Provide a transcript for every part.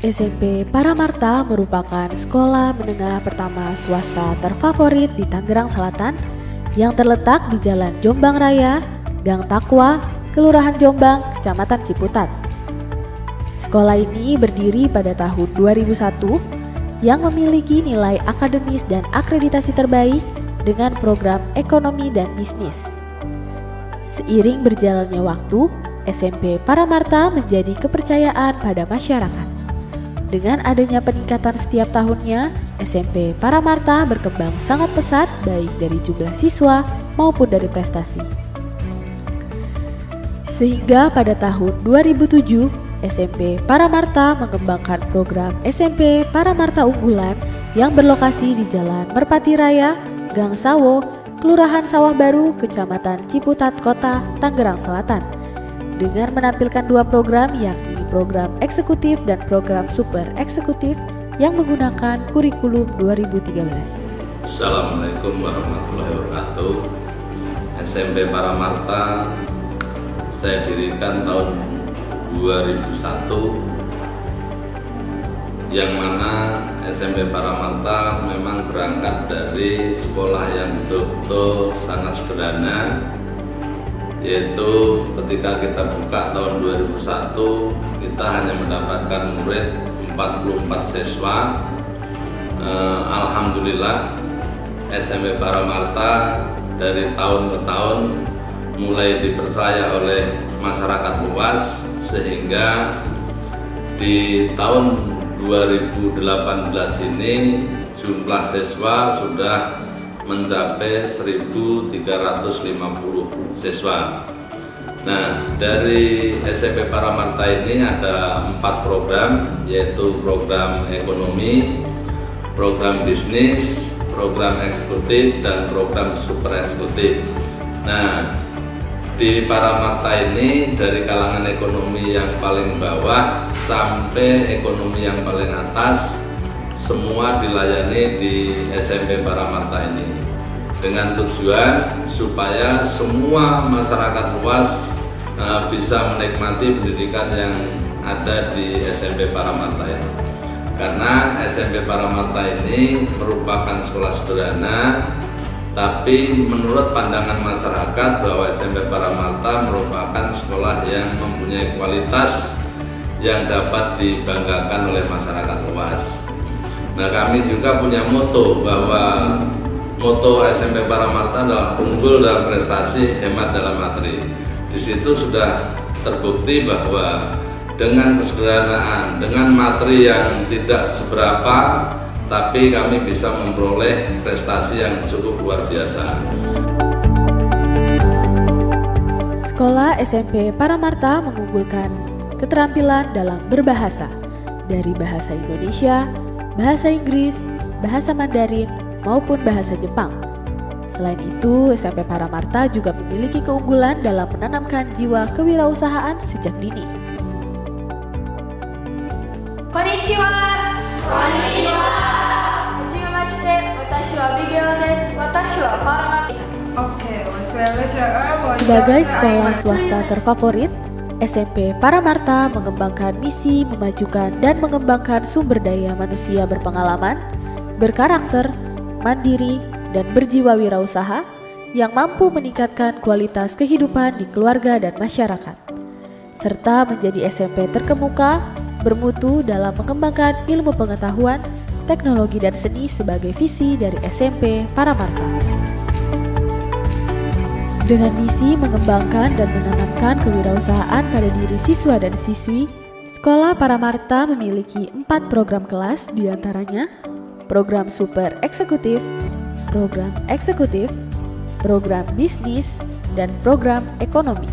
SMP Paramarta merupakan sekolah menengah pertama swasta terfavorit di Tangerang Selatan yang terletak di Jalan Jombang Raya, Gang Takwa, Kelurahan Jombang, Kecamatan Ciputat. Sekolah ini berdiri pada tahun 2001 yang memiliki nilai akademis dan akreditasi terbaik dengan program ekonomi dan bisnis. Seiring berjalannya waktu, SMP Paramarta menjadi kepercayaan pada masyarakat. Dengan adanya peningkatan setiap tahunnya, SMP Paramarta berkembang sangat pesat baik dari jumlah siswa maupun dari prestasi. Sehingga pada tahun 2007, SMP Paramarta mengembangkan program SMP Paramarta Unggulan yang berlokasi di Jalan Merpati Raya, Gang Sawo, Kelurahan Sawah Baru, Kecamatan Ciputat Kota, Tangerang Selatan, dengan menampilkan dua program yakni program eksekutif dan program super eksekutif yang menggunakan kurikulum 2013. Assalamualaikum warahmatullahi wabarakatuh. SMP Paramarta saya dirikan tahun 2001, yang mana SMP Paramarta memang berangkat dari sekolah yang betul-betul sangat sederhana, yaitu ketika kita buka tahun 2001 kita hanya mendapatkan murid 44 siswa. Alhamdulillah SMP Paramarta dari tahun ke tahun mulai dipercaya oleh masyarakat luas, sehingga di tahun 2018 ini jumlah siswa sudah mencapai 1.350 siswa. Nah, dari SMP Paramarta ini ada 4 program, yaitu program ekonomi, program bisnis, program eksekutif, dan program super eksekutif. Nah, di Paramarta ini dari kalangan ekonomi yang paling bawah sampai ekonomi yang paling atas, semua dilayani di SMP Paramarta ini, dengan tujuan supaya semua masyarakat luas bisa menikmati pendidikan yang ada di SMP Paramarta ini. Karena SMP Paramarta ini merupakan sekolah sederhana, tapi menurut pandangan masyarakat bahwa SMP Paramarta merupakan sekolah yang mempunyai kualitas yang dapat dibanggakan oleh masyarakat luas. Nah, kami juga punya moto, bahwa moto SMP Paramarta adalah unggul dalam prestasi, hemat dalam materi. Di situ sudah terbukti bahwa dengan kesederhanaan, dengan materi yang tidak seberapa, tapi kami bisa memperoleh prestasi yang cukup luar biasa. Sekolah SMP Paramarta mengunggulkan keterampilan dalam berbahasa, dari bahasa Indonesia, bahasa Inggris, bahasa Mandarin, maupun bahasa Jepang. Selain itu, SMP Paramarta juga memiliki keunggulan dalam menanamkan jiwa kewirausahaan sejak dini. Konnichiwa. Konnichiwa. Hajimemashite, watashi wa Bigel desu. Watashi wa Paramarta. Sebagai sekolah swasta terfavorit, SMP Paramarta mengembangkan misi memajukan dan mengembangkan sumber daya manusia berpengalaman, berkarakter, mandiri, dan berjiwa wirausaha yang mampu meningkatkan kualitas kehidupan di keluarga dan masyarakat, serta menjadi SMP terkemuka bermutu dalam mengembangkan ilmu pengetahuan, teknologi, dan seni sebagai visi dari SMP Paramarta. Dengan misi mengembangkan dan menanamkan kewirausahaan pada diri siswa dan siswi, Sekolah Paramarta memiliki 4 program kelas, diantaranya program super eksekutif, program eksekutif, program bisnis, dan program ekonomi.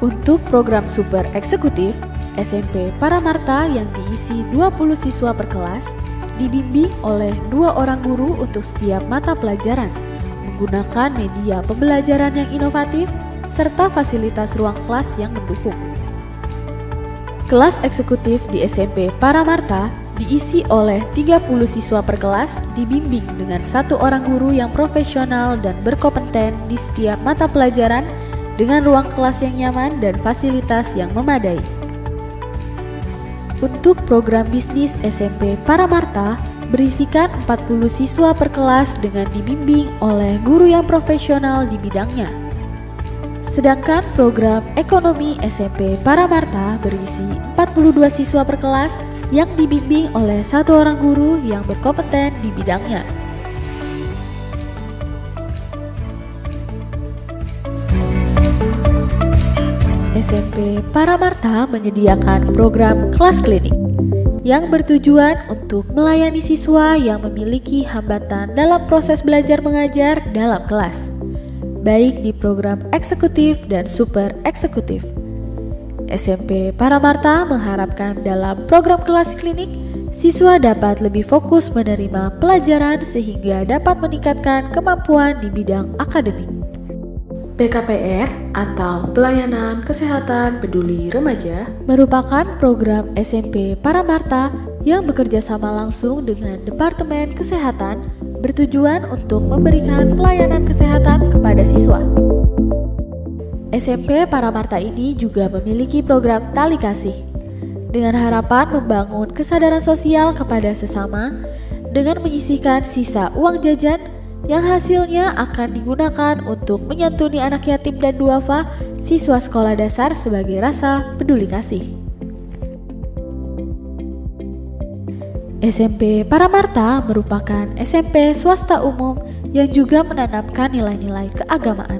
Untuk program super eksekutif, SMP Paramarta yang diisi 20 siswa per kelas dibimbing oleh 2 orang guru untuk setiap mata pelajaran, menggunakan media pembelajaran yang inovatif serta fasilitas ruang kelas yang mendukung. Kelas eksekutif di SMP Paramarta diisi oleh 30 siswa per kelas, dibimbing dengan 1 orang guru yang profesional dan berkompeten di setiap mata pelajaran dengan ruang kelas yang nyaman dan fasilitas yang memadai. Untuk program bisnis SMP Paramarta berisikan 40 siswa per kelas dengan dibimbing oleh guru yang profesional di bidangnya. Sedangkan program ekonomi SMP Paramarta berisi 42 siswa per kelas yang dibimbing oleh satu orang guru yang berkompeten di bidangnya. SMP Paramarta menyediakan program kelas klinik yang bertujuan untuk melayani siswa yang memiliki hambatan dalam proses belajar mengajar dalam kelas, baik di program eksekutif dan super eksekutif. SMP Paramarta mengharapkan dalam program kelas klinik, siswa dapat lebih fokus menerima pelajaran sehingga dapat meningkatkan kemampuan di bidang akademik. PKPR atau Pelayanan Kesehatan Peduli Remaja merupakan program SMP Paramarta yang bekerja sama langsung dengan Departemen Kesehatan bertujuan untuk memberikan pelayanan kesehatan kepada siswa. SMP Paramarta ini juga memiliki program Tali Kasih dengan harapan membangun kesadaran sosial kepada sesama dengan menyisihkan sisa uang jajan yang hasilnya akan digunakan untuk menyantuni anak yatim dan duafa siswa sekolah dasar sebagai rasa peduli kasih. SMP Paramarta merupakan SMP swasta umum yang juga menanamkan nilai-nilai keagamaan,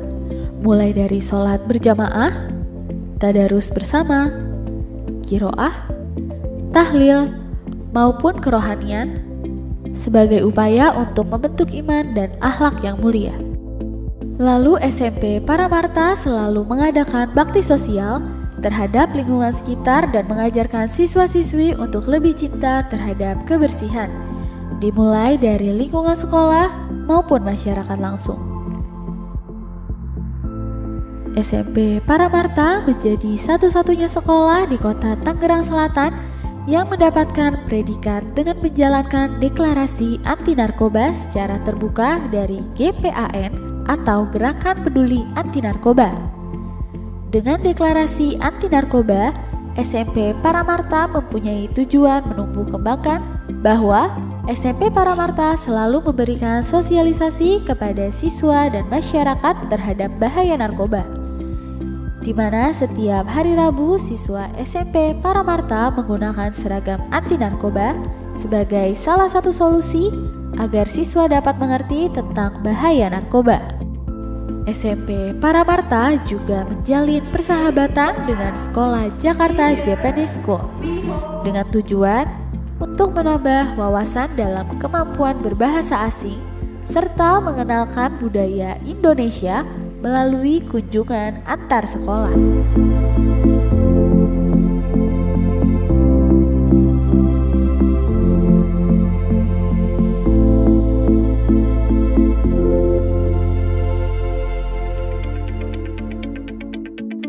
mulai dari sholat berjamaah, tadarus bersama, qiraah, tahlil, maupun kerohanian, sebagai upaya untuk membentuk iman dan akhlak yang mulia. Lalu SMP Paramarta selalu mengadakan bakti sosial terhadap lingkungan sekitar dan mengajarkan siswa-siswi untuk lebih cinta terhadap kebersihan, dimulai dari lingkungan sekolah maupun masyarakat langsung. SMP Paramarta menjadi satu-satunya sekolah di kota Tangerang Selatan yang mendapatkan predikat dengan menjalankan deklarasi anti narkoba secara terbuka dari GPAN atau Gerakan Peduli Anti Narkoba. Dengan deklarasi anti narkoba, SMP Paramarta mempunyai tujuan menumbuh kembangkan bahwa SMP Paramarta selalu memberikan sosialisasi kepada siswa dan masyarakat terhadap bahaya narkoba, di mana setiap hari Rabu siswa SMP Paramarta menggunakan seragam anti narkoba sebagai salah satu solusi agar siswa dapat mengerti tentang bahaya narkoba. SMP Paramarta juga menjalin persahabatan dengan Sekolah Jakarta Japanese School dengan tujuan untuk menambah wawasan dalam kemampuan berbahasa asing serta mengenalkan budaya Indonesia melalui kunjungan antar sekolah.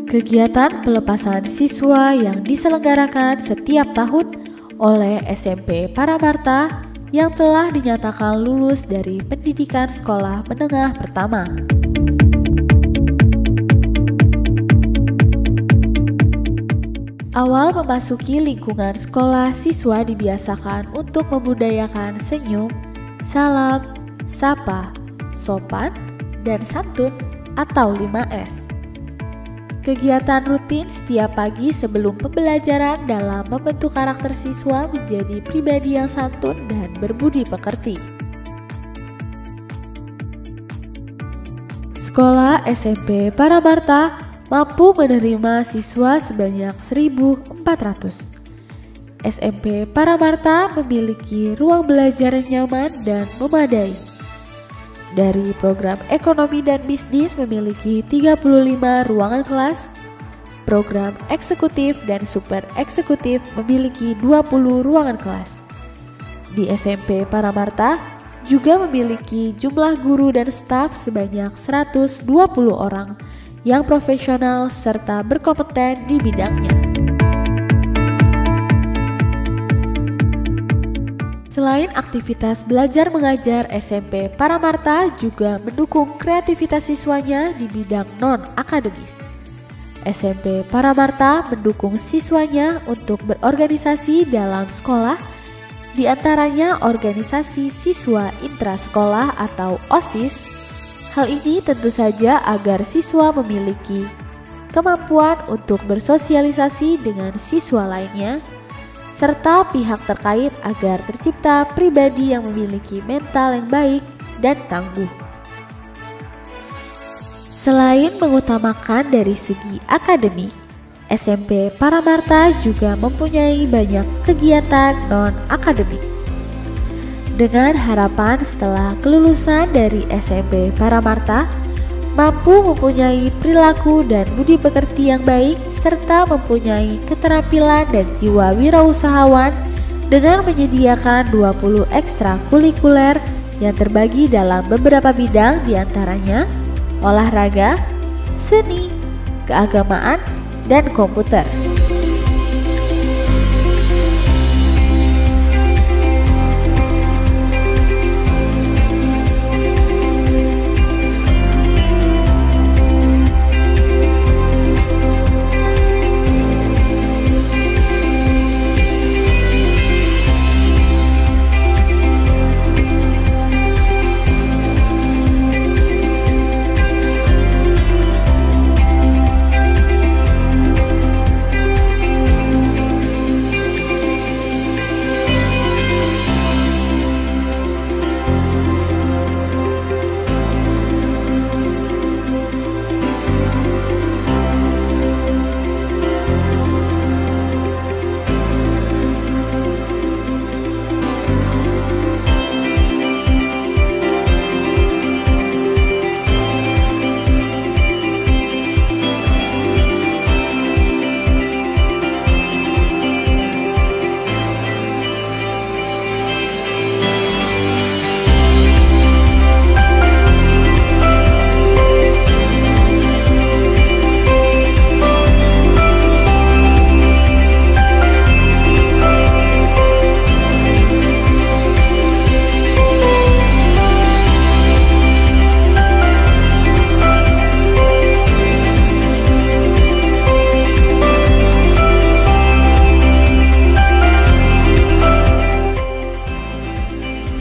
Kegiatan pelepasan siswa yang diselenggarakan setiap tahun oleh SMP Paramarta yang telah dinyatakan lulus dari pendidikan sekolah menengah pertama. Awal memasuki lingkungan sekolah, siswa dibiasakan untuk membudayakan senyum, salam, sapa, sopan, dan santun atau 5S. Kegiatan rutin setiap pagi sebelum pembelajaran dalam membentuk karakter siswa menjadi pribadi yang santun dan berbudi pekerti. Sekolah SMP Paramarta mampu menerima siswa sebanyak 1.400. SMP Paramarta memiliki ruang belajar yang nyaman dan memadai. Dari program ekonomi dan bisnis memiliki 35 ruangan kelas, program eksekutif dan super eksekutif memiliki 20 ruangan kelas. Di SMP Paramarta juga memiliki jumlah guru dan staf sebanyak 120 orang yang profesional serta berkompeten di bidangnya. Selain aktivitas belajar mengajar, SMP Paramarta juga mendukung kreativitas siswanya di bidang non-akademis. SMP Paramarta mendukung siswanya untuk berorganisasi dalam sekolah, di antaranya organisasi siswa intrasekolah atau OSIS. Hal ini tentu saja agar siswa memiliki kemampuan untuk bersosialisasi dengan siswa lainnya, serta pihak terkait agar tercipta pribadi yang memiliki mental yang baik dan tangguh. Selain mengutamakan dari segi akademik, SMP Paramarta juga mempunyai banyak kegiatan non-akademik. Dengan harapan setelah kelulusan dari SMP Paramarta, mampu mempunyai perilaku dan budi pekerti yang baik, serta mempunyai keterampilan dan jiwa wirausahawan dengan menyediakan 20 ekstrakurikuler yang terbagi dalam beberapa bidang, diantaranya olahraga, seni, keagamaan, dan komputer.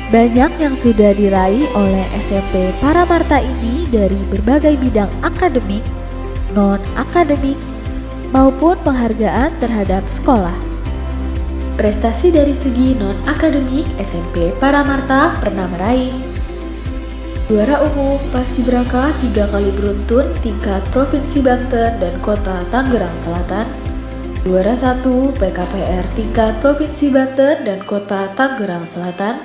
Banyak yang sudah diraih oleh SMP Paramarta ini dari berbagai bidang akademik, non-akademik, maupun penghargaan terhadap sekolah. Prestasi dari segi non-akademik, SMP Paramarta pernah meraih juara umum Paskibraka 3 kali beruntun tingkat Provinsi Banten dan Kota Tangerang Selatan, juara 1 PKPR tingkat Provinsi Banten dan Kota Tangerang Selatan,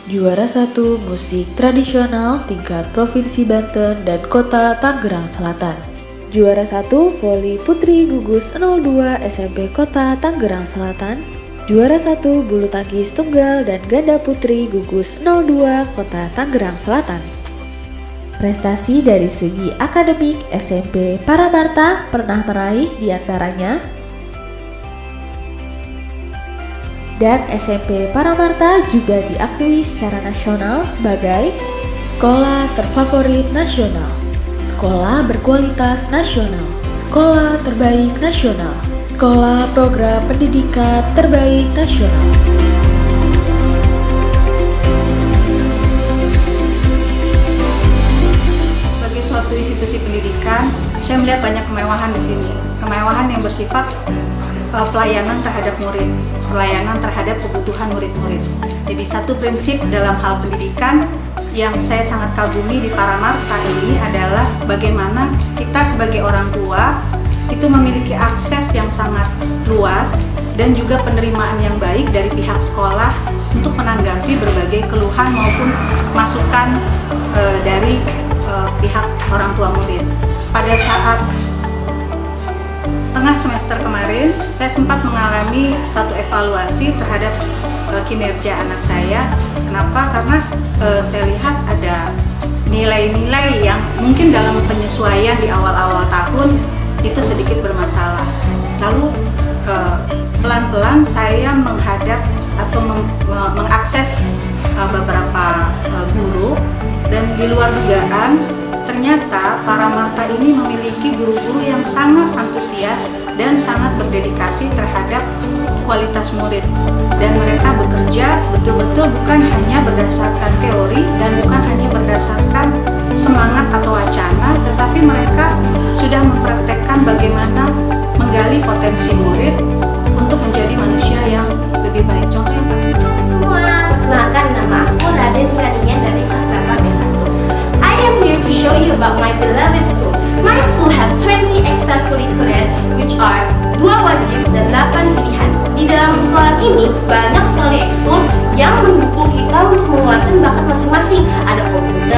juara 1 musik tradisional tingkat Provinsi Banten dan Kota Tangerang Selatan, juara 1 voli putri gugus 02 SMP Kota Tangerang Selatan, juara 1 bulu tangkis tunggal dan ganda putri gugus 02 Kota Tangerang Selatan. Prestasi dari segi akademik, SMP Paramarta pernah meraih diantaranya, dan SMP Paramarta juga diakui secara nasional sebagai sekolah terfavorit nasional, sekolah berkualitas nasional, sekolah terbaik nasional, sekolah program pendidikan terbaik nasional. Sebagai suatu institusi pendidikan, saya melihat banyak kemewahan di sini. Kemewahan yang bersifat pelayanan terhadap murid, pelayanan terhadap kebutuhan murid-murid. Jadi satu prinsip dalam hal pendidikan yang saya sangat kagumi di Paramarta ini adalah bagaimana kita sebagai orang tua itu memiliki akses yang sangat luas dan juga penerimaan yang baik dari pihak sekolah untuk menanggapi berbagai keluhan maupun masukan dari pihak orang tua murid. Pada saat tengah semester kemarin, saya sempat mengalami satu evaluasi terhadap kinerja anak saya. Kenapa? Karena saya lihat ada nilai-nilai yang mungkin dalam penyesuaian di awal-awal tahun itu sedikit bermasalah. Lalu pelan-pelan saya menghadap atau mengakses beberapa guru, dan di luar dugaan ternyata Paramarta ini memiliki guru-guru yang sangat antusias dan sangat berdedikasi terhadap kualitas murid, dan mereka bekerja betul-betul bukan hanya berdasarkan teori dan bukan hanya berdasarkan semangat atau wacana, tetapi mereka sudah mempraktekkan bagaimana menggali potensi murid untuk menjadi manusia yang lebih baik. Contoh yang paling semua, perkenalkan nama aku Raden Pranian dari kelas 8 B1. I am here to show you about my beloved school. My school have 20 extracurricular which are 2 wajib dan 8 pilihan. Di dalam sekolah ini banyak sekali ekskul yang mendukung kita untuk menguatkan bakat masing-masing. Ada komputer,